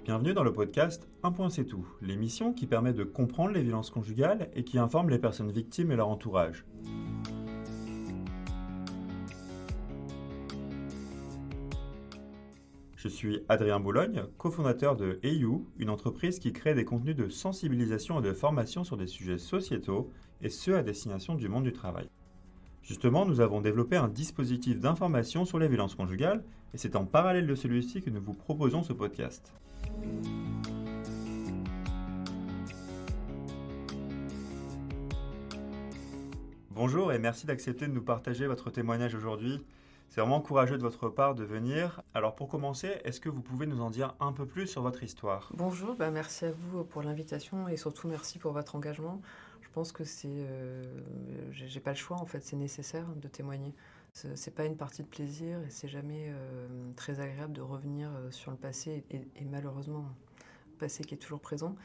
Bienvenue dans le podcast Un point c'est tout, l'émission qui permet de comprendre les violences conjugales et qui informe les personnes victimes et leur entourage. Je suis Adrien Boulogne, cofondateur de EU, une entreprise qui crée des contenus de sensibilisation et de formation sur des sujets sociétaux, et ce à destination du monde du travail. Justement, nous avons développé un dispositif d'information sur les violences conjugales, et c'est en parallèle de celui-ci que nous vous proposons ce podcast. Bonjour et merci d'accepter de nous partager votre témoignage aujourd'hui. C'est vraiment courageux de votre part de venir. Alors pour commencer, est-ce que vous pouvez nous en dire un peu plus sur votre histoire ? Bonjour, merci à vous pour l'invitation et surtout merci pour votre engagement. Je pense que j'ai pas le choix en fait, c'est nécessaire de témoigner. C'est pas une partie de plaisir et c'est jamais très agréable de revenir sur le passé et malheureusement le passé qui est toujours présent.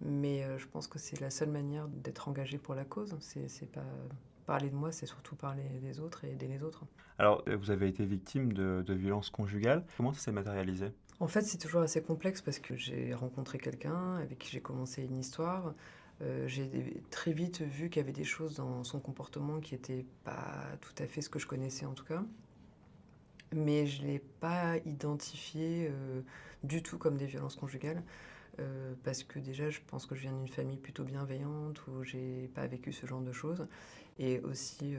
Mais je pense que c'est la seule manière d'être engagé pour la cause. C'est pas parler de moi, c'est surtout parler des autres et aider les autres. Alors, vous avez été victime de violences conjugales. Comment ça s'est matérialisé ? En fait, c'est toujours assez complexe parce que j'ai rencontré quelqu'un avec qui j'ai commencé une histoire. J'ai très vite vu qu'il y avait des choses dans son comportement qui n'étaient pas tout à fait ce que je connaissais en tout cas. Mais je ne l'ai pas identifié du tout comme des violences conjugales. Parce que déjà, je pense que je viens d'une famille plutôt bienveillante où j'ai pas vécu ce genre de choses. Et aussi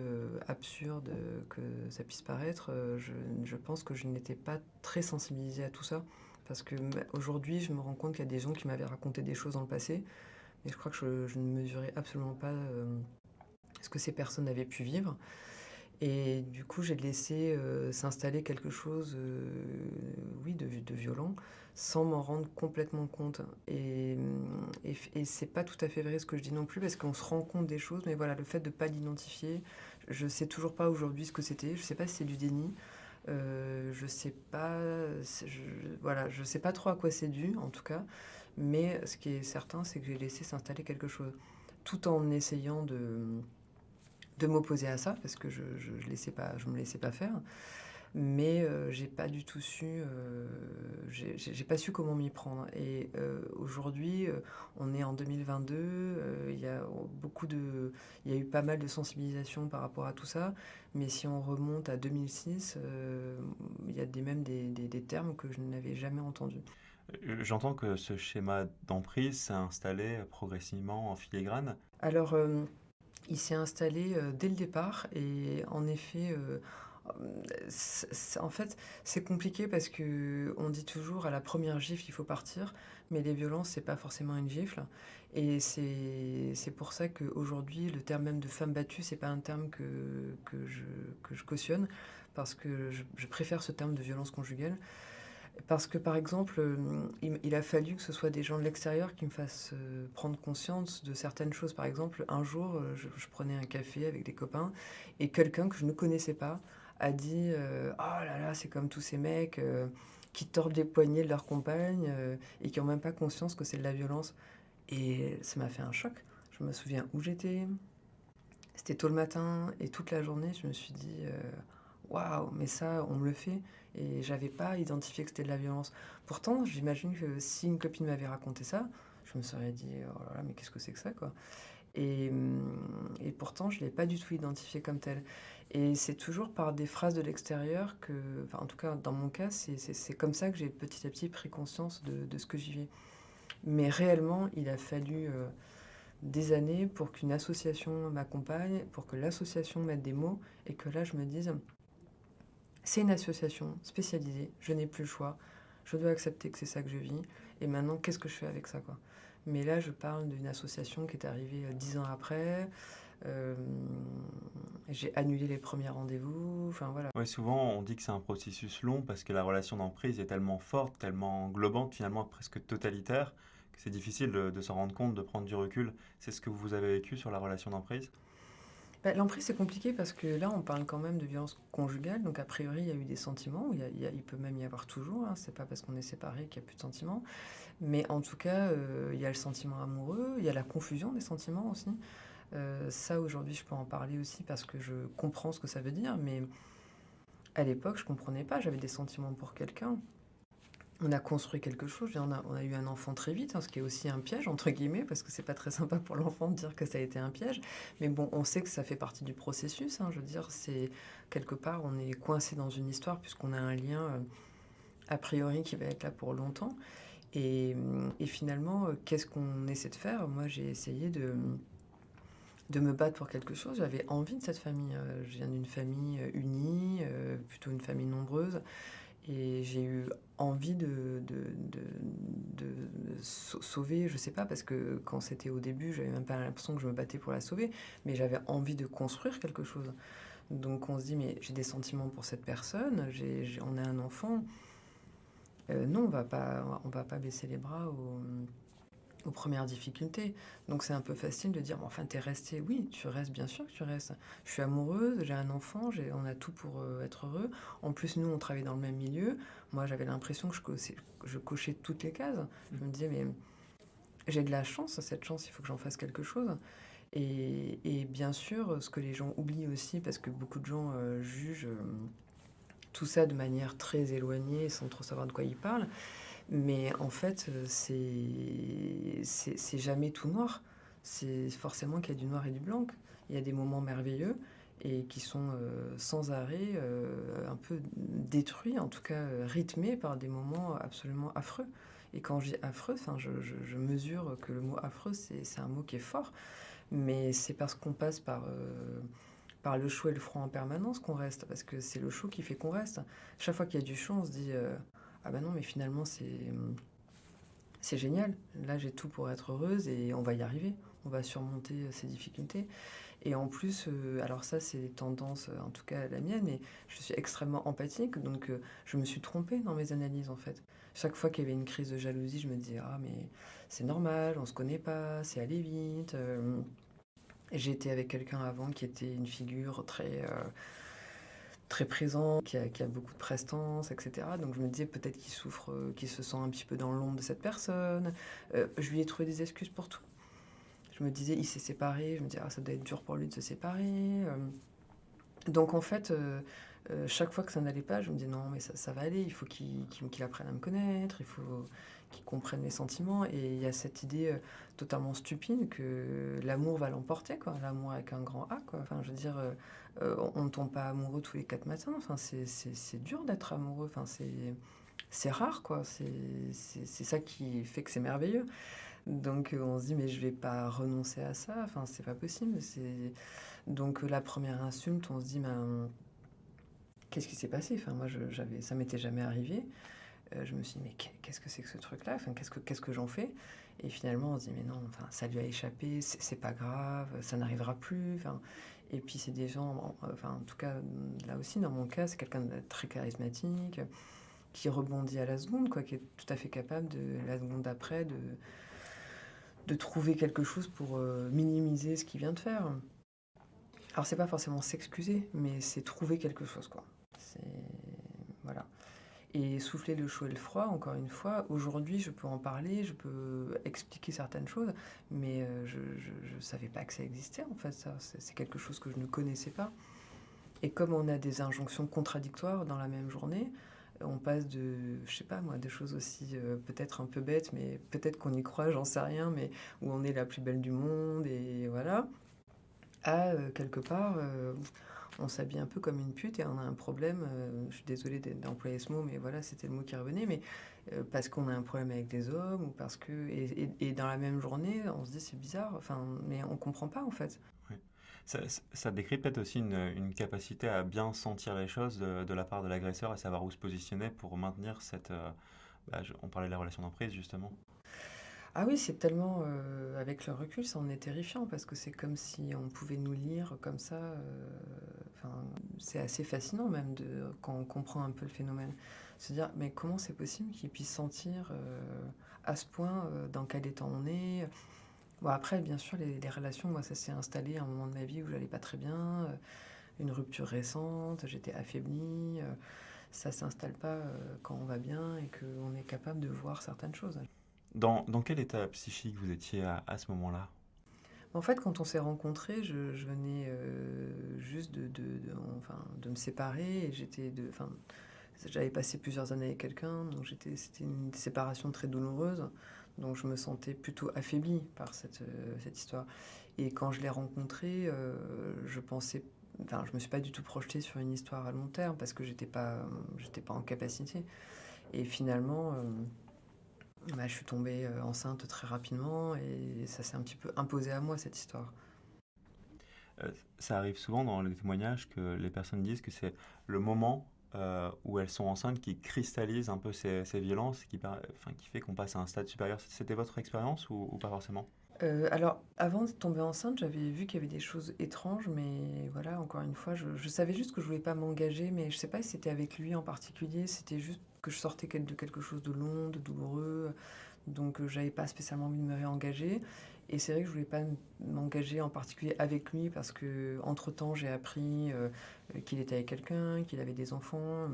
absurde que ça puisse paraître, je pense que je n'étais pas très sensibilisée à tout ça. Parce que aujourd'hui, je me rends compte qu'il y a des gens qui m'avaient raconté des choses dans le passé, mais je crois que je ne mesurais absolument pas ce que ces personnes avaient pu vivre. Et du coup, j'ai laissé s'installer quelque chose, oui, de violent, sans m'en rendre complètement compte. Et c'est pas tout à fait vrai ce que je dis non plus, parce qu'on se rend compte des choses, mais voilà, le fait de pas l'identifier, je sais toujours pas aujourd'hui ce que c'était. Je sais pas si c'est du déni. Je sais pas, voilà, je sais pas trop à quoi c'est dû, en tout cas. Mais ce qui est certain, c'est que j'ai laissé s'installer quelque chose, tout en essayant de m'opposer à ça parce que je me laissais pas faire, mais j'ai pas du tout su j'ai pas su comment m'y prendre. Et aujourd'hui on est en 2022, il y a eu pas mal de sensibilisation par rapport à tout ça, mais si on remonte à 2006, il y a même des termes que je n'avais jamais entendus. J'entends que ce schéma d'emprise s'est installé progressivement en filigrane. Alors il s'est installé dès le départ et en effet, en fait, c'est compliqué parce que on dit toujours à la première gifle, il faut partir, mais les violences, c'est pas forcément une gifle. Et c'est pour ça qu'aujourd'hui, le terme même de femme battue, c'est pas un terme que je cautionne, parce que je préfère ce terme de violence conjugale. Parce que, par exemple, il a fallu que ce soit des gens de l'extérieur qui me fassent prendre conscience de certaines choses. Par exemple, un jour, je prenais un café avec des copains et quelqu'un que je ne connaissais pas a dit oh là là, c'est comme tous ces mecs qui tordent les poignets de leur compagne et qui n'ont même pas conscience que c'est de la violence. Et ça m'a fait un choc. Je me souviens où j'étais. C'était tôt le matin et toute la journée, je me suis dit waouh, mais ça, on me le fait. Et j'avais pas identifié que c'était de la violence. Pourtant, j'imagine que si une copine m'avait raconté ça, je me serais dit oh là là, mais qu'est-ce que c'est que ça, quoi. Et pourtant, je l'ai pas du tout identifié comme tel. Et c'est toujours par des phrases de l'extérieur que, enfin, en tout cas, dans mon cas, c'est comme ça que j'ai petit à petit pris conscience de ce que j'y vivais. Mais réellement, il a fallu des années pour qu'une association m'accompagne, pour que l'association mette des mots et que là, je me dise c'est une association spécialisée, je n'ai plus le choix, je dois accepter que c'est ça que je vis, et maintenant, qu'est-ce que je fais avec ça, quoi. Mais là, je parle d'une association qui est arrivée 10 ans après, euh, j'ai annulé les premiers rendez-vous, enfin voilà. Oui, souvent on dit que c'est un processus long parce que la relation d'emprise est tellement forte, tellement englobante, finalement presque totalitaire, que c'est difficile de s'en rendre compte, de prendre du recul. C'est ce que vous avez vécu sur la relation d'emprise ? L'emprise, c'est compliqué parce que là, on parle quand même de violence conjugale, donc a priori, il y a eu des sentiments, il peut même y avoir toujours, hein, c'est pas parce qu'on est séparés qu'il n'y a plus de sentiments, mais en tout cas, il y a le sentiment amoureux, il y a la confusion des sentiments aussi. Ça, aujourd'hui, je peux en parler aussi parce que je comprends ce que ça veut dire, mais à l'époque, je comprenais pas, j'avais des sentiments pour quelqu'un, On a construit quelque chose, on a eu un enfant très vite, hein, ce qui est aussi un «piège» entre guillemets, parce que c'est pas très sympa pour l'enfant de dire que ça a été un piège. Mais bon, on sait que ça fait partie du processus, hein, je veux dire, c'est quelque part, on est coincé dans une histoire puisqu'on a un lien, a priori qui va être là pour longtemps et finalement, qu'est-ce qu'on essaie de faire? Moi, j'ai essayé de me battre pour quelque chose. J'avais envie de cette famille, je viens d'une famille, unie, plutôt une famille nombreuse. Et j'ai eu envie de sauver, je sais pas, parce que quand c'était au début, j'avais même pas l'impression que je me battais pour la sauver, mais j'avais envie de construire quelque chose. Donc on se dit, mais j'ai des sentiments pour cette personne, on a un enfant. Non, on va pas baisser les bras aux premières difficultés. Donc c'est un peu facile de dire, mais enfin, t'es resté. Oui, tu restes, bien sûr que tu restes. Je suis amoureuse, j'ai un enfant, on a tout pour être heureux. En plus, nous, on travaille dans le même milieu. Moi, j'avais l'impression que je cochais toutes les cases. Je me disais, mais j'ai de la chance, cette chance, il faut que j'en fasse quelque chose. Et bien sûr, ce que les gens oublient aussi, parce que beaucoup de gens jugent tout ça de manière très éloignée, sans trop savoir de quoi ils parlent, mais en fait, c'est jamais tout noir. C'est forcément qu'il y a du noir et du blanc. Il y a des moments merveilleux et qui sont sans arrêt un peu détruits, en tout cas rythmés par des moments absolument affreux. Et quand je dis affreux, enfin, je mesure que le mot affreux, c'est un mot qui est fort, mais c'est parce qu'on passe par le chaud et le froid en permanence qu'on reste, parce que c'est le chaud qui fait qu'on reste. Chaque fois qu'il y a du chaud, on se dit ah ben non, mais finalement c'est génial. Là, j'ai tout pour être heureuse et on va y arriver. On va surmonter ces difficultés. Et en plus, alors ça, c'est tendance, en tout cas la mienne, et je suis extrêmement empathique, donc je me suis trompée dans mes analyses en fait. Chaque fois qu'il y avait une crise de jalousie, je me disais, ah mais c'est normal, on se connaît pas, c'est aller vite. J'ai été avec quelqu'un avant qui était une figure très présent, qui a beaucoup de prestance, etc. Donc je me disais peut-être qu'il souffre, qu'il se sent un petit peu dans l'ombre de cette personne. Je lui ai trouvé des excuses pour tout. Je me disais, il s'est séparé, je me disais, ah, ça doit être dur pour lui de se séparer. Donc en fait, chaque fois que ça n'allait pas, je me disais, non, mais ça va aller, il faut qu'il apprenne à me connaître, il faut qu'il comprenne mes sentiments. Et il y a cette idée totalement stupide que l'amour va l'emporter, quoi. L'amour avec un grand A, quoi. Enfin, je veux dire, on ne tombe pas amoureux tous les 4 matins. Enfin, c'est dur d'être amoureux. Enfin, c'est rare, quoi. C'est ça qui fait que c'est merveilleux. Donc on se dit, mais je vais pas renoncer à ça. Enfin, c'est pas possible. Donc la première insulte, on se dit, ben, qu'est-ce qui s'est passé? Enfin, moi, ça m'était jamais arrivé. Je me suis dit, mais qu'est-ce que c'est que ce truc-là? Enfin, qu'est-ce que j'en fais? Et finalement, on se dit, mais non, enfin, ça lui a échappé, c'est pas grave, ça n'arrivera plus. Enfin, et puis, c'est des gens, enfin, en tout cas, là aussi, dans mon cas, c'est quelqu'un de très charismatique, qui rebondit à la seconde, quoi, qui est tout à fait capable de, la seconde d'après, de trouver quelque chose pour minimiser ce qu'il vient de faire. Alors, c'est pas forcément s'excuser, mais c'est trouver quelque chose, quoi. C'est. Voilà. Et souffler le chaud et le froid, encore une fois, aujourd'hui, je peux en parler, je peux expliquer certaines choses, mais je savais pas que ça existait, en fait, ça. C'est quelque chose que je ne connaissais pas. Et comme on a des injonctions contradictoires dans la même journée, on passe de, je sais pas moi, des choses aussi peut-être un peu bêtes, mais peut-être qu'on y croit, j'en sais rien, mais où on est la plus belle du monde, et voilà, à quelque part, on s'habille un peu comme une pute et on a un problème. Je suis désolée d'employer ce mot, mais voilà, c'était le mot qui revenait. Mais parce qu'on a un problème avec des hommes ou parce que. Et dans la même journée, on se dit c'est bizarre, enfin, mais on comprend pas en fait. Oui. Ça décrit peut-être aussi une capacité à bien sentir les choses de la part de l'agresseur, à savoir où se positionner pour maintenir cette. On parlait de la relation d'emprise justement. Ah oui, c'est tellement, avec le recul, ça en est terrifiant parce que c'est comme si on pouvait nous lire comme ça. Enfin, c'est assez fascinant même quand on comprend un peu le phénomène. Se dire, mais comment c'est possible qu'il puisse sentir à ce point dans quel état on est. Bon, après, bien sûr, les relations, moi, ça s'est installé à un moment de ma vie où j'allais pas très bien, une rupture récente, j'étais affaiblie. Ça s'installe pas quand on va bien et qu'on est capable de voir certaines choses. Dans quel état psychique vous étiez à ce moment-là? En fait, quand on s'est rencontrés, je venais juste enfin, de me séparer et enfin, J'avais passé plusieurs années avec quelqu'un, donc c'était une séparation très douloureuse, donc je me sentais plutôt affaiblie par cette histoire. Et quand je l'ai rencontré, je pensais, enfin, je me suis pas du tout projetée sur une histoire à long terme parce que j'étais pas en capacité. Et finalement, bah, je suis tombée enceinte très rapidement et ça s'est un petit peu imposé à moi cette histoire. Ça arrive souvent dans les témoignages que les personnes disent que c'est le moment où elles sont enceintes qui cristallise un peu ces violences, enfin, qui fait qu'on passe à un stade supérieur. C'était votre expérience ou pas forcément? Alors, avant de tomber enceinte, j'avais vu qu'il y avait des choses étranges, mais voilà, encore une fois, je savais juste que je voulais pas m'engager, mais je sais pas si c'était avec lui en particulier, c'était juste que je sortais de quelque chose de long, de douloureux, donc j'avais pas spécialement envie de me réengager. Et c'est vrai que je voulais pas m'engager en particulier avec lui parce que entre-temps, j'ai appris qu'il était avec quelqu'un, qu'il avait des enfants.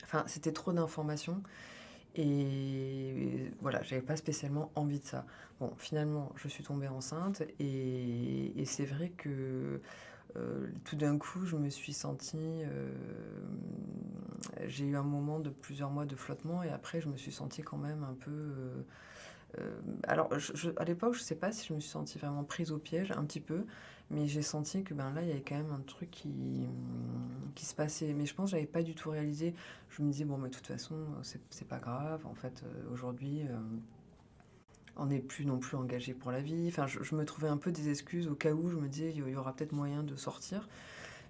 Enfin, c'était trop d'informations. Et voilà, j'avais pas spécialement envie de ça. Bon, finalement, je suis tombée enceinte et c'est vrai que tout d'un coup, je me suis sentie. J'ai eu un moment de plusieurs mois de flottement et après, je me suis sentie quand même un peu. Alors, à l'époque, je sais pas si je me suis sentie vraiment prise au piège, un petit peu, mais j'ai senti que ben là, il y avait quand même un truc qui se passait. Mais je pense que j'avais pas du tout réalisé. Je me disais, bon, mais de toute façon, c'est pas grave. En fait, aujourd'hui, on n'est plus non plus engagé pour la vie. Enfin, je me trouvais un peu des excuses au cas où je me disais, il y aura peut-être moyen de sortir.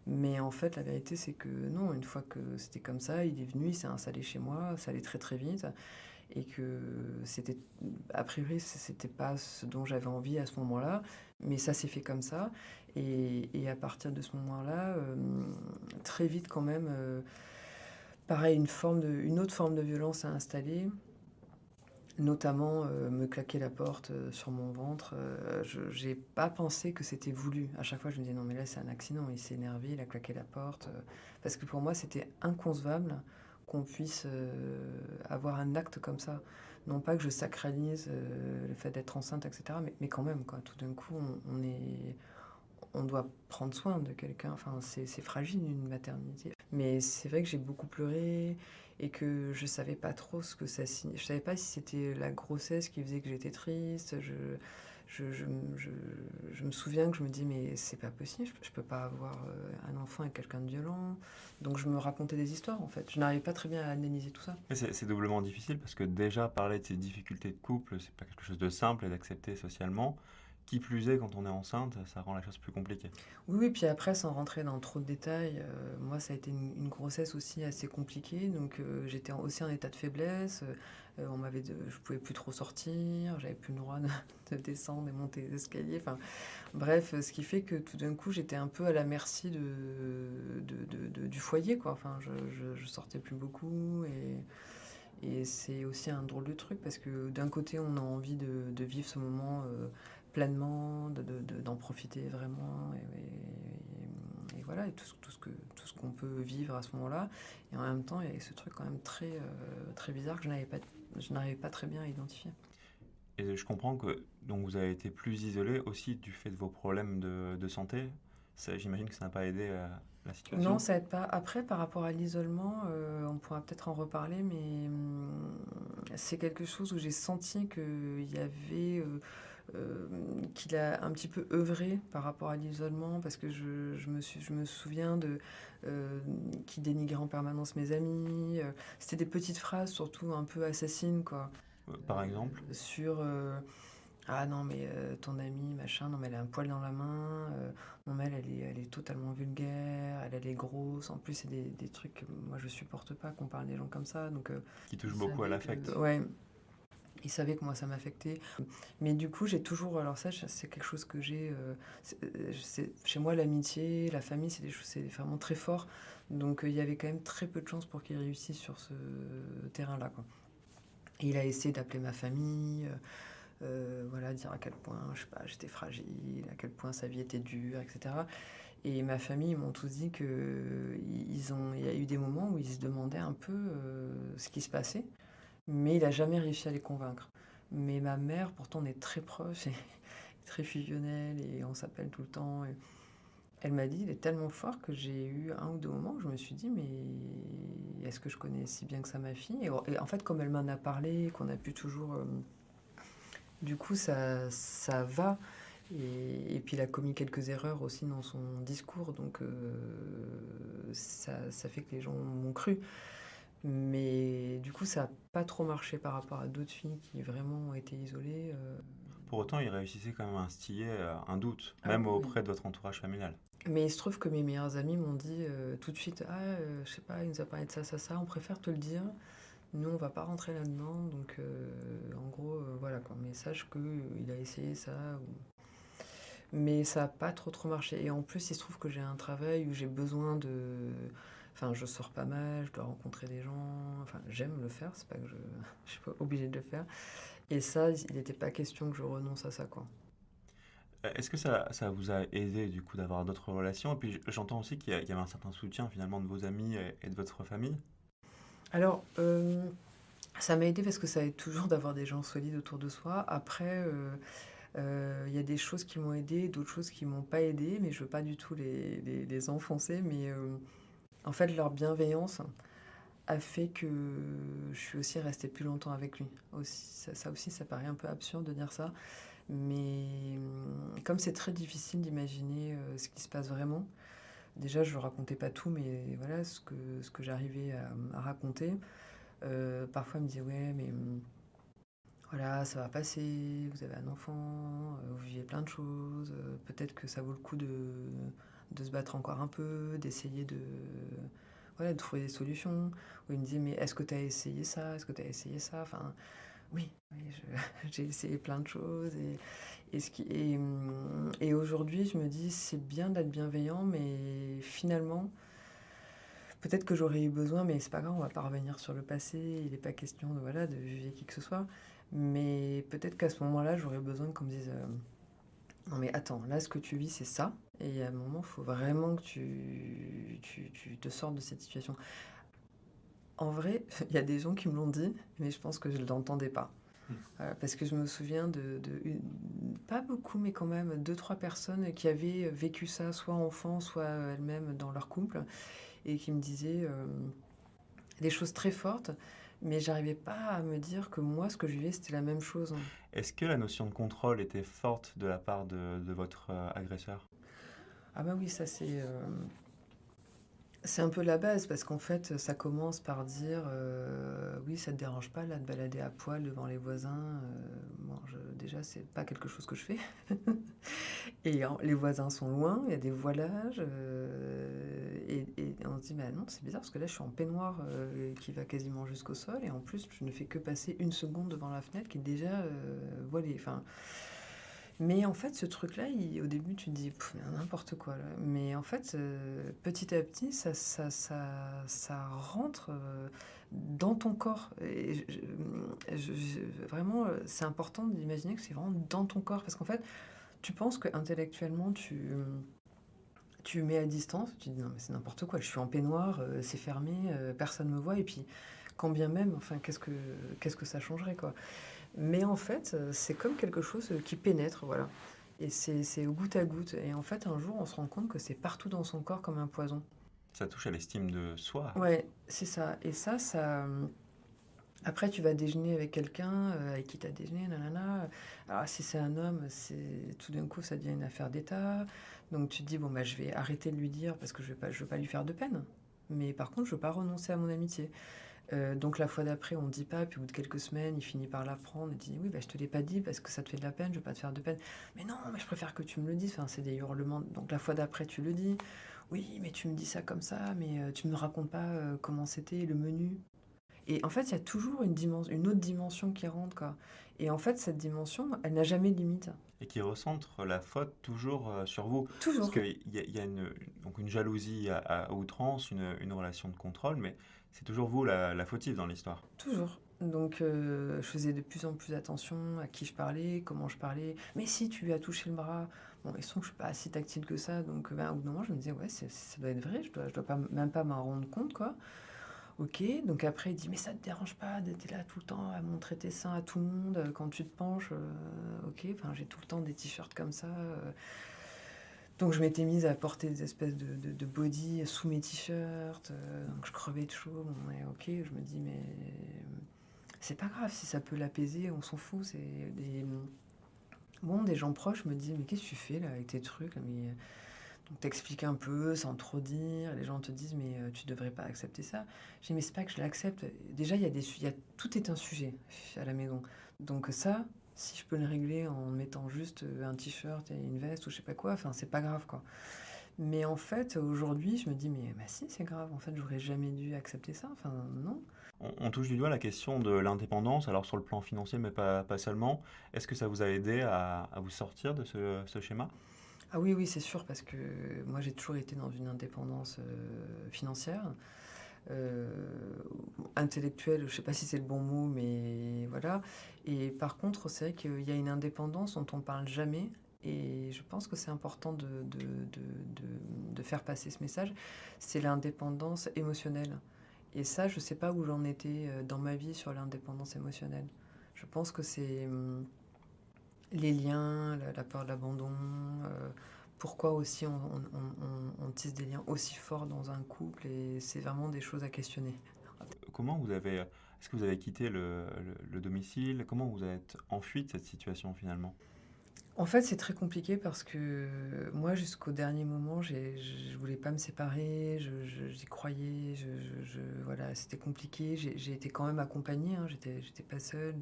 Mais en fait, la vérité, c'est que non, une fois que c'était comme ça, il est venu, il s'est installé chez moi, ça allait très très vite et que c'était, a priori, c'était pas ce dont j'avais envie à ce moment-là, mais ça s'est fait comme ça. Et à partir de ce moment-là, très vite quand même, pareil, une autre forme de violence a installé, notamment me claquer la porte sur mon ventre. J'ai pas pensé que c'était voulu. À chaque fois, je me disais non, mais là, c'est un accident. Il s'est énervé, il a claqué la porte. Parce que pour moi, c'était inconcevable qu'on puisse avoir un acte comme ça. Non pas que je sacralise le fait d'être enceinte, etc. Mais quand même, quoi. Tout d'un coup, on doit prendre soin de quelqu'un. Enfin, c'est fragile une maternité. Mais c'est vrai que j'ai beaucoup pleuré et que je savais pas trop ce que ça signifie. Je savais pas si c'était la grossesse qui faisait que j'étais triste. Je, je, je- je me souviens que je me dis mais c'est pas possible. Je peux pas avoir un enfant avec quelqu'un de violent. Donc je me racontais des histoires en fait. Je n'arrivais pas très bien à analyser tout ça. Et c'est doublement difficile parce que déjà parler de ces difficultés de couple, c'est pas quelque chose de simple et d'accepter socialement. Qui plus est, quand on est enceinte, ça rend la chose plus compliquée. Oui, oui, puis après, sans rentrer dans trop de détails, moi, ça a été une grossesse aussi assez compliquée. Donc, j'étais aussi en état de faiblesse. Je pouvais plus trop sortir. J'avais plus le droit de descendre et monter les escaliers. Enfin, bref, ce qui fait que tout d'un coup, j'étais un peu à la merci du foyer, quoi. Enfin, je sortais plus beaucoup et c'est aussi un drôle de truc parce que d'un côté, on a envie de vivre ce moment pleinement, d'en profiter vraiment, et voilà, et tout ce qu'on peut vivre à ce moment-là. Et en même temps, il y a ce truc quand même très bizarre que je n'arrivais pas très bien à identifier. Et je comprends que donc vous avez été plus isolé aussi du fait de vos problèmes de santé. J'imagine que ça n'a pas aidé la Non, situation. ça aide pas. Après, par rapport à l'isolement, on pourra peut-être en reparler, mais c'est quelque chose où j'ai senti qu'il y avait, qu'il a un petit peu œuvré par rapport à l'isolement, parce que je me souviens qu'il dénigrait en permanence mes amis. C'était des petites phrases, surtout un peu assassines, quoi. Par exemple, Sur ah non, mais ton amie, machin, non, mais elle a un poil dans la main, non, mais elle est totalement vulgaire, elle est grosse. En plus, c'est des trucs que moi je supporte pas qu'on parle des gens comme ça. Donc, qui il touche beaucoup à savait que, l'affect. ouais, il savait que moi ça m'affectait. Mais du coup, j'ai toujours, alors ça, c'est quelque chose que j'ai, chez moi, l'amitié, la famille, c'est des choses, c'est vraiment très fort. Donc, il y avait quand même très peu de chances pour qu'il réussisse sur ce terrain-là, quoi. Et il a essayé d'appeler ma famille. Voilà, dire à quel point, je sais pas, j'étais fragile, à quel point sa vie était dure, etc. Et ma famille, ils m'ont tous dit que il y a eu des moments où ils se demandaient un peu ce qui se passait, mais il a jamais réussi à les convaincre. Mais ma mère, pourtant, on est très proches, et très fusionnelle, et on s'appelle tout le temps. Elle m'a dit: «Il est tellement fort» que j'ai eu un ou 2 moments où je me suis dit: «Mais est-ce que je connais si bien que ça ma fille?» Et en fait, comme elle m'en a parlé, qu'on a pu toujours, du coup, ça va. Et puis il a commis quelques erreurs aussi dans son discours, donc ça fait que les gens m'ont cru. Mais du coup, ça a pas trop marché par rapport à d'autres filles qui vraiment ont été isolées, Pour autant, il réussissait quand même à instiller un doute, Ah même oui, oui. auprès de votre entourage familial. Mais il se trouve que mes meilleures amies m'ont dit, tout de suite: «Ah, je sais pas, il nous a parlé de ça, ça, ça, on préfère te le dire. Nous, on va pas rentrer là-dedans, donc en gros, voilà quoi, mais sache qu'il a essayé ça ou». Mais ça a pas trop marché et en plus, il se trouve que j'ai un travail où j'ai besoin de enfin, je sors pas mal, je dois rencontrer des gens, enfin, j'aime le faire, c'est pas que je suis pas obligée de le faire et ça, il était pas question que je renonce à ça, quoi. Est-ce que ça vous a aidé du coup d'avoir d'autres relations? Et puis j'entends aussi qu'il y avait un certain soutien finalement de vos amis et de votre famille. Alors, ça m'a aidé parce que ça aide toujours d'avoir des gens solides autour de soi. Après, il y a des choses qui m'ont aidée, d'autres choses qui m'ont pas aidée, mais je veux pas du tout les enfoncer, mais en fait, leur bienveillance a fait que je suis aussi restée plus longtemps avec lui. Aussi, ça aussi, ça paraît un peu absurde de dire ça, mais comme c'est très difficile d'imaginer ce qui se passe vraiment, déjà, je ne racontais pas tout, mais voilà ce que j'arrivais à raconter. Parfois, il me disait, ouais, mais voilà, ça va passer, vous avez un enfant, vous vivez plein de choses, peut-être que ça vaut le coup de se battre encore un peu, d'essayer de, voilà, de trouver des solutions. Ou il me disait, mais est-ce que tu as essayé ça? Est-ce que tu as essayé ça? Enfin, oui, oui, j'ai essayé plein de choses. Et aujourd'hui, je me dis, c'est bien d'être bienveillant, mais finalement, peut-être que j'aurais eu besoin, mais c'est pas grave, on va pas revenir sur le passé. Il n'est pas question de, voilà, de juger qui que ce soit. Mais peut-être qu'à ce moment-là, j'aurais besoin qu'on me dise non, mais attends, là, ce que tu vis, c'est ça. Et à un moment, il faut vraiment que tu te sortes de cette situation. En vrai, il y a des gens qui me l'ont dit, mais je pense que je ne l'entendais pas. Hmm. Parce que je me souviens pas beaucoup, mais quand même, deux, trois personnes qui avaient vécu ça, soit enfant, soit elles-mêmes dans leur couple, et qui me disaient des choses très fortes, mais j'arrivais pas à me dire que moi, ce que je vivais, c'était la même chose. Est-ce que la notion de contrôle était forte de la part de votre agresseur? Ah bah oui, ça c'est un peu la base parce qu'en fait, ça commence par dire, «Oui, ça te dérange pas là de balader à poil devant les voisins?» Bon, je déjà, c'est pas quelque chose que je fais et les voisins sont loin, il y a des voilages, et on se dit: «Bah non, c'est bizarre parce que là, je suis en peignoir, qui va quasiment jusqu'au sol et en plus, je ne fais que passer une seconde devant la fenêtre qui est déjà, voilée». Enfin, mais en fait, ce truc-là, au début, tu te dis: «Pff, n'importe quoi là». Mais en fait, petit à petit, ça rentre dans ton corps. Et vraiment, c'est important d'imaginer que c'est vraiment dans ton corps. Parce qu'en fait, tu penses que intellectuellement, tu mets à distance, tu te dis: «Non, mais c'est n'importe quoi, je suis en peignoir, c'est fermé, personne me voit». Et puis, quand bien même, enfin, qu'est-ce que ça changerait, quoi? Mais en fait, c'est comme quelque chose, qui pénètre, voilà. Et c'est au goutte à goutte et en fait, un jour, on se rend compte que c'est partout dans son corps comme un poison. Ça touche à l'estime de soi. Ouais, c'est ça et après tu vas déjeuner avec quelqu'un, avec qui tu as déjeuné, nanana, alors si c'est un homme, c'est tout d'un coup, ça devient une affaire d'État. Donc tu te dis: «Bon, bah, je vais arrêter de lui dire parce que je veux pas lui faire de peine. Mais par contre, je veux pas renoncer à mon amitié». Donc la fois d'après, on me dit pas, puis au bout de quelques semaines, il finit par l'apprendre et dit: «Oui, bah, je te l'ai pas dit parce que ça te fait de la peine, je veux pas te faire de peine». «Mais non, mais je préfère que tu me le dises». Enfin, c'est des hurlements. Donc la fois d'après, tu le dis: «Oui, mais tu me dis ça comme ça, mais tu me racontes pas, comment c'était le menu». Et en fait, il y a toujours une autre dimension qui rentre, quoi. Et en fait, cette dimension, elle n'a jamais de limite. Et qui recentre la faute toujours sur vous. Parce Toujours, qu'il y a donc une jalousie à outrance, une relation de contrôle, mais c'est toujours vous la fautive dans l'histoire. toujours. Donc je faisais de plus en plus attention à qui je parlais, comment je parlais. «Mais si, tu lui as touché le bras». Bon, il se trouve que je suis pas si tactile que ça, donc ben, au bout d'un moment, je me disais: «Ouais, ça doit être vrai, je dois pas même pas m'en rendre compte, quoi». OK, donc après il dit: «Mais ça te dérange pas d'être là tout le temps à montrer tes seins à tout le monde, quand tu te penches?» OK, enfin j'ai tout le temps des t-shirts comme ça. Donc je m'étais mise à porter des espèces de body sous mes t-shirts, donc je crevais de chaud. Bon, ouais, OK, je me dis: «Mais c'est pas grave, si ça peut l'apaiser, on s'en fout». C'est des bon, des gens proches me disent: «Mais qu'est-ce que tu fais là avec tes trucs là? Mais» donc tu un peu sans trop dire, les gens te disent: «Mais tu devrais pas accepter ça». Je dis: «Mais c'est pas que je l'accepte, déjà il y a tout est un sujet à la maison. Donc ça, si je peux le régler en mettant juste, un t-shirt et une veste ou je sais pas quoi, enfin c'est pas grave quoi». Mais en fait, aujourd'hui, je me dis: «Mais bah si, c'est grave, en fait, j'aurais jamais dû accepter ça, enfin non». On touche du doigt la question de l'indépendance, alors sur le plan financier, mais pas seulement. Est-ce que ça vous a aidé à vous sortir de ce schéma? Ah oui, oui, c'est sûr parce que moi j'ai toujours été dans une indépendance, financière. Heu, Intellectuelle, je sais pas si c'est le bon mot, mais voilà. Et par contre, c'est vrai qu'il y a une indépendance dont on parle jamais et je pense que c'est important de faire passer ce message. C'est l'indépendance émotionnelle et ça, je sais pas où j'en étais, dans ma vie sur l'indépendance émotionnelle. Je pense que c'est, les liens, la peur de l'abandon, pourquoi aussi on tisse des liens aussi forts dans un couple et c'est vraiment des choses à questionner. Comment vous avez, est-ce que vous avez quitté le domicile? Comment vous êtes enfui de cette situation finalement? En fait, c'est très compliqué parce que moi, jusqu'au dernier moment, je voulais pas me séparer, j'y croyais, voilà, c'était compliqué. J'ai été quand même accompagnée, hein, j'étais pas seule.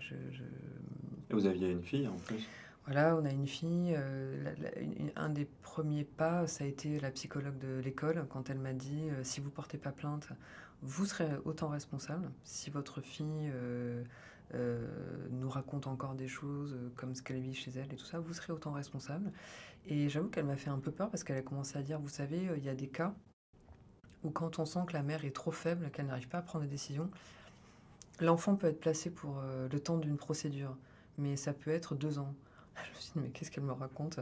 Et vous aviez une fille en plus? Voilà, on a une fille, un des premiers pas, ça a été la psychologue de l'école quand elle m'a dit, «Si vous portez pas plainte, vous serez autant responsable. Si votre fille, nous raconte encore des choses, comme ce qu'elle vit chez elle et tout ça, vous serez autant responsable». Et j'avoue qu'elle m'a fait un peu peur parce qu'elle a commencé à dire: «Vous savez, il y a des cas où quand on sent que la mère est trop faible, qu'elle n'arrive pas à prendre des décisions, l'enfant peut être placé pour, le temps d'une procédure, mais ça peut être 2 ans». Je me suis dit: «Mais qu'est-ce qu'elle me raconte?»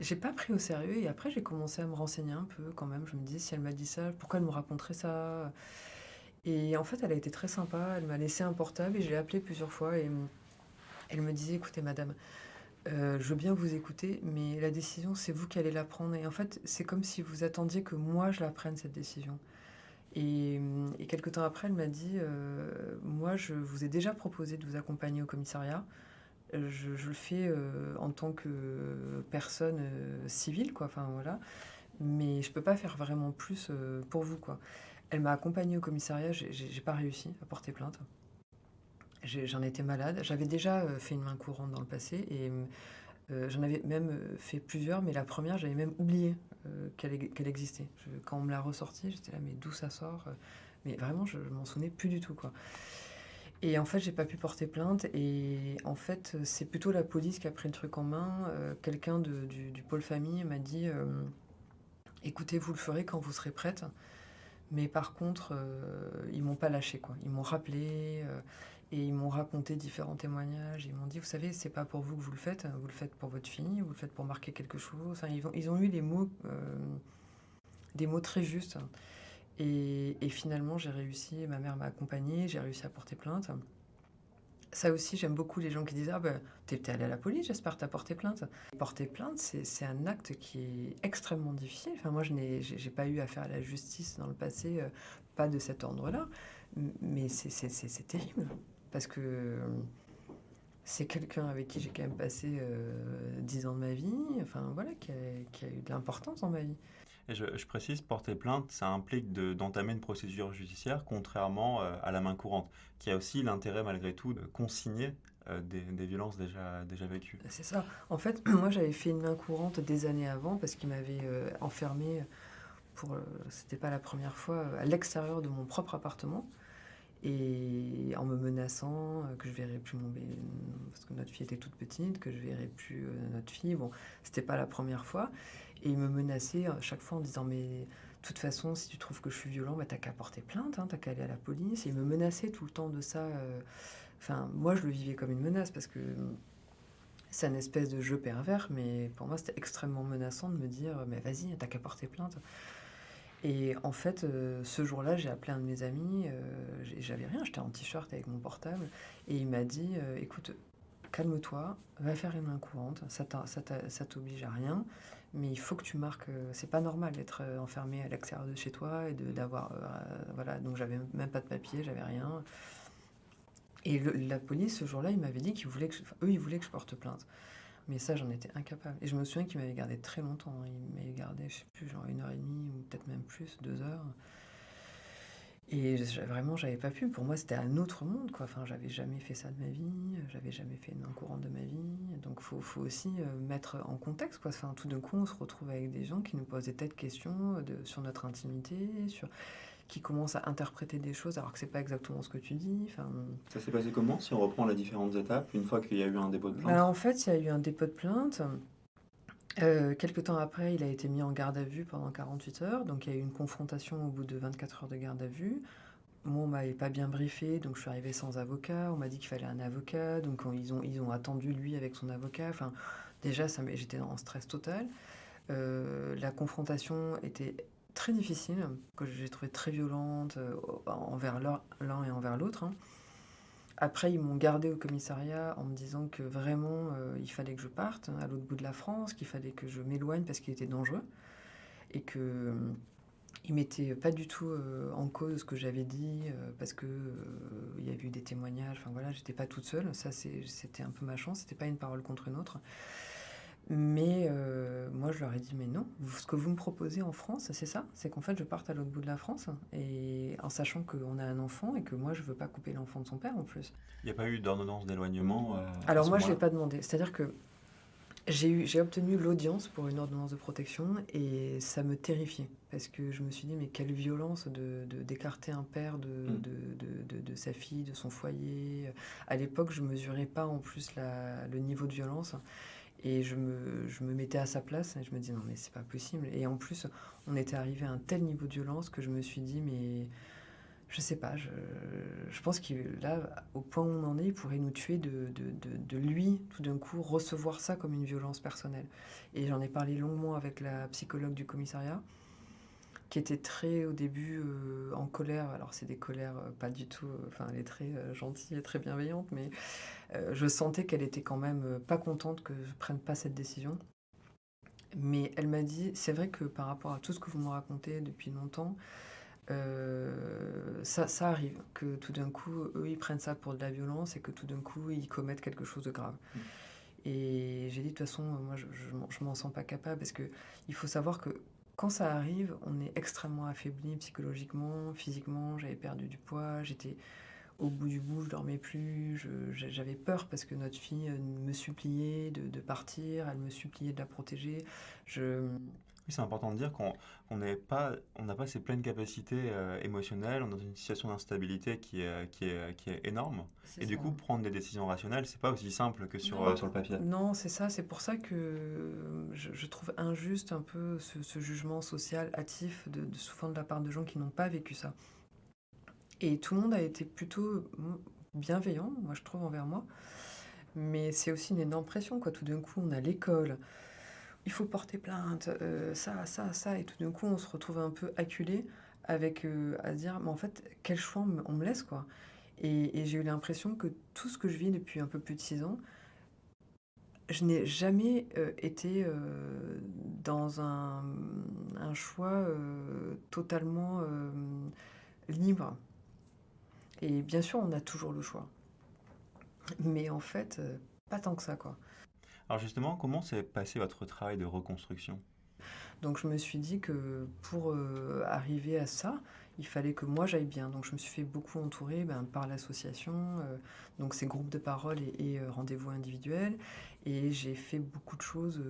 J'ai pas pris au sérieux et après j'ai commencé à me renseigner un peu quand même. Je me disais: «Si elle m'a dit ça, pourquoi elle me raconterait ça?» Et en fait, elle a été très sympa. Elle m'a laissé un portable et je l'ai appelée plusieurs fois et elle me disait: «Écoutez madame, je veux bien vous écouter, mais la décision, c'est vous qui allez la prendre et en fait, c'est comme si vous attendiez que moi je la prenne cette décision». Et quelque temps après, elle m'a dit, «Moi, je vous ai déjà proposé de vous accompagner au commissariat. Je le fais, en tant que personne, civile quoi, enfin voilà, mais je peux pas faire vraiment plus, pour vous quoi». Elle m'a accompagnée au commissariat, j'ai pas réussi à porter plainte. J'en étais malade. J'avais déjà, fait une main courante dans le passé et j'en avais même, fait plusieurs, mais la première j'avais même oublié, qu'elle existait. Quand on me l'a ressortie, j'étais là: «Mais d'où ça sort?» Mais vraiment je m'en souvenais plus du tout, quoi. Et en fait, j'ai pas pu porter plainte et en fait, c'est plutôt la police qui a pris le truc en main. Quelqu'un du pôle famille m'a dit, «Écoutez, vous le ferez quand vous serez prête». Mais par contre, ils m'ont pas lâché quoi. Ils m'ont rappelé et ils m'ont raconté différents témoignages. Ils m'ont dit: «Vous savez, c'est pas pour vous que vous le faites pour votre fille, vous le faites pour marquer quelque chose». Enfin, ils ont eu des mots très justes et finalement, j'ai réussi, ma mère m'a accompagnée, j'ai réussi à porter plainte. Ça aussi, j'aime beaucoup les gens qui disent: «Ah bah, tu es allée à la police, j'espère que tu as porté plainte». Porter plainte, c'est un acte qui est extrêmement difficile. Enfin, moi, j'ai pas eu affaire à la justice dans le passé, pas de cet ordre-là, mais c'est terrible parce que, c'est quelqu'un avec qui j'ai quand même passé, 10 ans de ma vie, enfin voilà, qui a eu de l'importance dans ma vie. Et je précise, porter plainte, ça implique d'entamer une procédure judiciaire, contrairement à la main courante, qui a aussi l'intérêt malgré tout de consigner des violences déjà vécues. C'est ça. En fait, moi, j'avais fait une main courante des années avant parce qu'il m'avait, enfermée pour, c'était pas la première fois, à l'extérieur de mon propre appartement et en me menaçant, que je verrais plus parce que notre fille était toute petite, que je verrais plus, notre fille. Bon, c'était pas la première fois et il me menaçait à chaque fois en disant: «Mais de toute façon, si tu trouves que je suis violent, bah, tu qu'à porter plainte, hein, tu qu'à aller à la police». Et il me menaçait tout le temps de ça, enfin, moi, je le vivais comme une menace parce que, c'est un espèce de jeu pervers, mais pour moi, c'était extrêmement menaçant de me dire: «Mais vas-y, tu qu'à porter plainte». Et en fait, ce jour-là, j'ai appelé un de mes amis, j'avais rien, j'étais en t-shirt avec mon portable et il m'a dit, «Écoute, calme-toi, va faire une main courante, ça t'oblige à rien, mais il faut que tu marques, c'est pas normal d'être, enfermé à l'extérieur de chez toi et d'avoir, voilà, donc j'avais même pas de papier, j'avais rien et la police, ce jour-là, ils m'avaient dit qu'ils voulaient que enfin, eux, ils voulaient que je porte plainte. Mais ça, j'en étais incapable et je me souviens qu'ils m'avaient gardé très longtemps, hein. Ils m'avaient gardé, je sais plus, genre 1 heure et demie ou peut-être même plus, 2 heures et j'avais pas pu. Pour moi, c'était un autre monde, quoi. Enfin, j'avais jamais fait ça de ma vie, j'avais jamais fait une main courante de ma vie. Donc faut aussi, mettre en contexte, quoi. Enfin, tout d'un coup, on se retrouve avec des gens qui nous posent des tas de questions, sur notre intimité, qui commencent à interpréter des choses alors que c'est pas exactement ce que tu dis. Enfin, Ça s'est passé comment si on reprend les différentes étapes une fois qu'il y a eu un dépôt de bah, plainte? en fait, il y a eu un dépôt de plainte. Quelque temps après, il a été mis en garde à vue pendant 48 heures, donc il y a eu une confrontation au bout de 24 heures de garde à vue. Moi, on m'avait pas bien briefé, donc je suis arrivée sans avocat. On m'a dit qu'il fallait un avocat, donc ils ont attendu lui avec son avocat. Enfin, déjà, j'étais en stress total. La confrontation était très difficile, que j'ai trouvée très violente envers l'un et envers l'autre, hein. Après, ils m'ont gardée au commissariat en me disant que vraiment, il fallait que je parte à l'autre bout de la France, qu'il fallait que je m'éloigne parce qu'il était dangereux et que ils mettaient pas du tout en cause ce que j'avais dit parce que il y avait eu des témoignages. Enfin voilà, j'étais pas toute seule. Ça, c'était un peu ma chance. C'était pas une parole contre une autre. Mais moi, je leur ai dit, mais non, ce que vous me proposez en France, c'est ça, c'est qu'en fait, je parte à l'autre bout de la France, et en sachant qu'on a un enfant et que moi, je veux pas couper l'enfant de son père en plus. Il n'y a pas eu d'ordonnance d'éloignement à Alors ce moi, je l'ai moment-là? pas demandé. C'est-à-dire que j'ai obtenu l'audience pour une ordonnance de protection et ça me terrifiait parce que je me suis dit, mais quelle violence d'écarter un père Mm. de sa fille, de son foyer. À l'époque, je mesurais pas en plus le niveau de violence. Et je me mettais à sa place et je me dis non mais c'est pas possible. Et en plus, on était arrivé à un tel niveau de violence que je me suis dit mais je sais pas, je pense que là, au point où on en est, il pourrait nous tuer de lui, tout d'un coup, recevoir ça comme une violence personnelle. Et j'en ai parlé longuement avec la psychologue du commissariat, qui était très, au début, en colère. Alors c'est des colères pas du tout, enfin elle est très gentille et très bienveillante, mais je sentais qu'elle était quand même pas contente que je prenne pas cette décision. Mais elle m'a dit, c'est vrai que par rapport à tout ce que vous me racontez depuis longtemps, ça arrive que tout d'un coup, eux, ils prennent ça pour de la violence et que tout d'un coup, ils commettent quelque chose de grave. Mm. Et j'ai dit, de toute façon, moi, je m'en sens pas capable parce que il faut savoir que quand ça arrive, on est extrêmement affaibli psychologiquement, physiquement. J'avais perdu du poids, j'étais au bout du bout, je dormais plus, j'avais peur parce que notre fille me suppliait de partir, elle me suppliait de la protéger. Je... Oui, c'est important de dire qu'on on n'a pas ces pleines capacités émotionnelles, on est dans une situation d'instabilité qui est énorme. C'est Et du ça. coup, prendre des décisions rationnelles, c'est pas aussi simple que Non. sur le papier. Non, c'est ça, c'est pour ça que je trouve injuste un peu ce jugement social hâtif souvent de la part de gens qui n'ont pas vécu ça. Et tout le monde a été plutôt bienveillant, moi je trouve, envers moi. Mais c'est aussi une énorme pression, quoi. Tout d'un coup, on a l'école, il faut porter plainte, ça, et tout d'un coup, on se retrouve un peu acculé avec à se dire, mais en fait, quel choix on me laisse, quoi. Et j'ai eu l'impression que tout ce que je vis depuis un peu plus de 6 ans, je n'ai jamais été dans un choix totalement libre. Et bien sûr, on a toujours le choix. Mais en fait, pas tant que ça, quoi. Alors justement, comment s'est passé votre travail de reconstruction? Donc je me suis dit que pour arriver à ça, il fallait que moi j'aille bien. Donc je me suis fait beaucoup entourer par l'association, donc ces groupes de parole et rendez-vous individuels. Et j'ai fait beaucoup de choses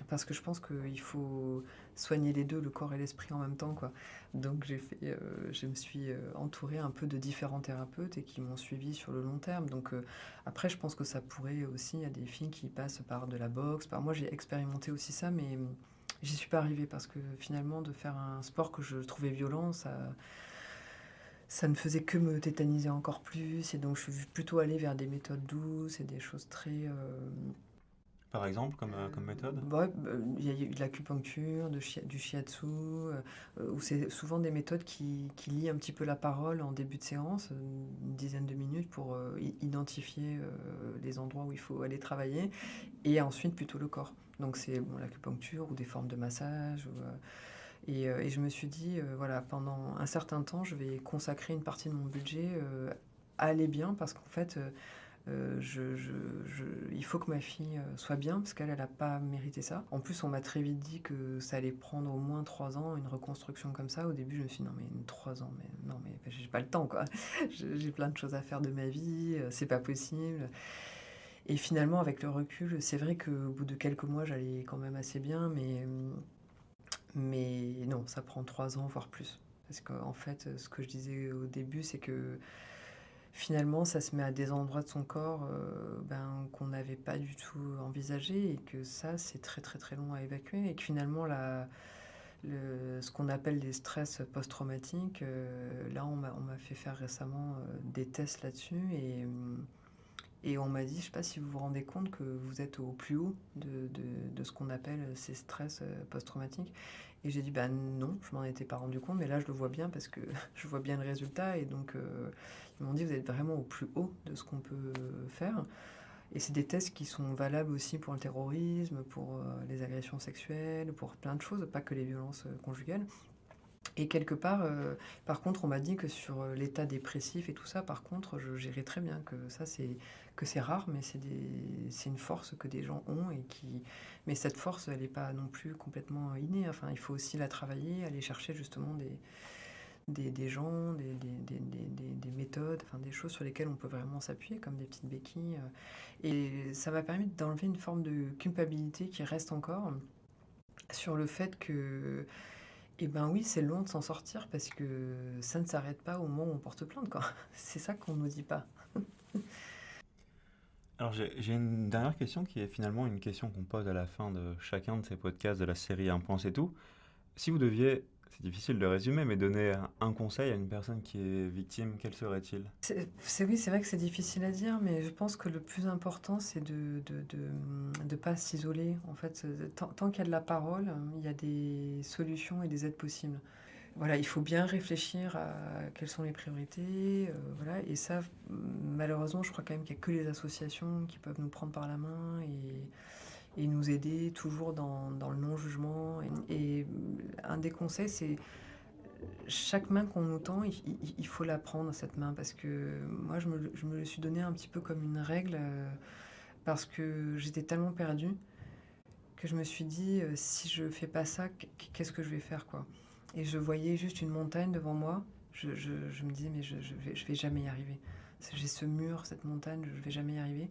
parce que je pense qu'il faut soigner les deux, le corps et l'esprit en même temps, quoi. Donc je me suis entourée un peu de différents thérapeutes et qui m'ont suivi sur le long terme. Donc après, je pense que ça pourrait aussi, il y a des filles qui passent par de la boxe. Moi, j'ai expérimenté aussi ça, mais j'y suis pas arrivée parce que finalement, de faire un sport que je trouvais violent, ça ne faisait que me tétaniser encore plus. Et donc, je suis plutôt allée vers des méthodes douces et des choses très. Par exemple, comme méthode? Ouais, il y a eu de l'acupuncture, du shiatsu, où c'est souvent des méthodes qui lient un petit peu la parole en début de séance, une dizaine de minutes pour identifier les endroits où il faut aller travailler, et ensuite plutôt le corps. Donc c'est bon, l'acupuncture ou des formes de massage. Et je me suis dit, voilà, pendant un certain temps, je vais consacrer une partie de mon budget à aller bien parce qu'en fait, il faut que ma fille soit bien parce qu'elle n'a pas mérité ça. En plus, on m'a très vite dit que ça allait prendre au moins 3 ans, une reconstruction comme ça. Au début, je me suis dit, non, mais 3 ans, mais non, mais j'ai pas le temps, quoi. J'ai plein de choses à faire de ma vie, c'est pas possible. Et finalement, avec le recul, c'est vrai qu'au bout de quelques mois, j'allais quand même assez bien, mais non, ça prend 3 ans, voire plus. Parce qu'en fait, ce que je disais au début, c'est que finalement, ça se met à des endroits de son corps qu'on n'avait pas du tout envisagé et que ça, c'est très très très long à évacuer. Et que finalement, ce qu'on appelle les stress post-traumatiques, là, on m'a fait faire récemment des tests là-dessus et on m'a dit, je ne sais pas si vous vous rendez compte que vous êtes au plus haut de ce qu'on appelle ces stress post-traumatiques. Et j'ai dit, bah non, je m'en étais pas rendu compte, mais là je le vois bien parce que je vois bien le résultat. Et donc ils m'ont dit, vous êtes vraiment au plus haut de ce qu'on peut faire. Et c'est des tests qui sont valables aussi pour le terrorisme, pour les agressions sexuelles, pour plein de choses, pas que les violences conjugales. Et quelque part, par contre, on m'a dit que sur l'état dépressif et tout ça, par contre, je gérais très bien, que c'est rare, mais c'est une force que des gens ont mais cette force, elle n'est pas non plus complètement innée. Enfin, il faut aussi la travailler, aller chercher justement des gens, des méthodes, enfin des choses sur lesquelles on peut vraiment s'appuyer, comme des petites béquilles. Et ça m'a permis d'enlever une forme de culpabilité qui reste encore sur le fait que eh ben oui, c'est long de s'en sortir parce que ça ne s'arrête pas au moment où on porte plainte, quoi. C'est ça qu'on nous dit pas. Alors j'ai une dernière question qui est finalement une question qu'on pose à la fin de chacun de ces podcasts de la série Un point c'est tout. Si vous deviez, c'est difficile de résumer, mais donner un conseil à une personne qui est victime, quel serait-il? Oui, c'est vrai que c'est difficile à dire, mais je pense que le plus important, c'est de pas s'isoler. En fait, tant qu'il y a de la parole, il y a des solutions et des aides possibles. Voilà, il faut bien réfléchir à quelles sont les priorités, voilà. Et ça, malheureusement, je crois quand même qu'il y a que les associations qui peuvent nous prendre par la main et nous aider toujours dans le non-jugement. Et un des conseils, c'est chaque main qu'on nous tend, il faut la prendre, cette main, parce que moi, je me le suis donné un petit peu comme une règle, parce que j'étais tellement perdue que je me suis dit, si je fais pas ça, qu'est-ce que je vais faire, quoi? Et je voyais juste une montagne devant moi. Je me disais, mais je vais jamais y arriver. J'ai ce mur, cette montagne, je vais jamais y arriver.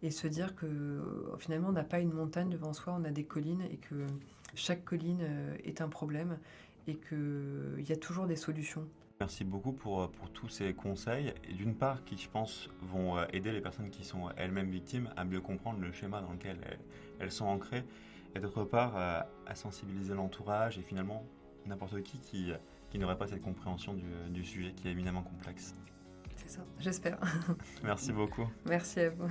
Et se dire que finalement, on n'a pas une montagne devant soi, on a des collines et que chaque colline est un problème et qu'il y a toujours des solutions. Merci beaucoup pour tous ces conseils, et d'une part qui, je pense, vont aider les personnes qui sont elles-mêmes victimes à mieux comprendre le schéma dans lequel elles sont ancrées, et d'autre part à sensibiliser l'entourage et finalement n'importe qui n'aurait pas cette compréhension du sujet qui est éminemment complexe. C'est ça, j'espère. Merci beaucoup. Merci à vous.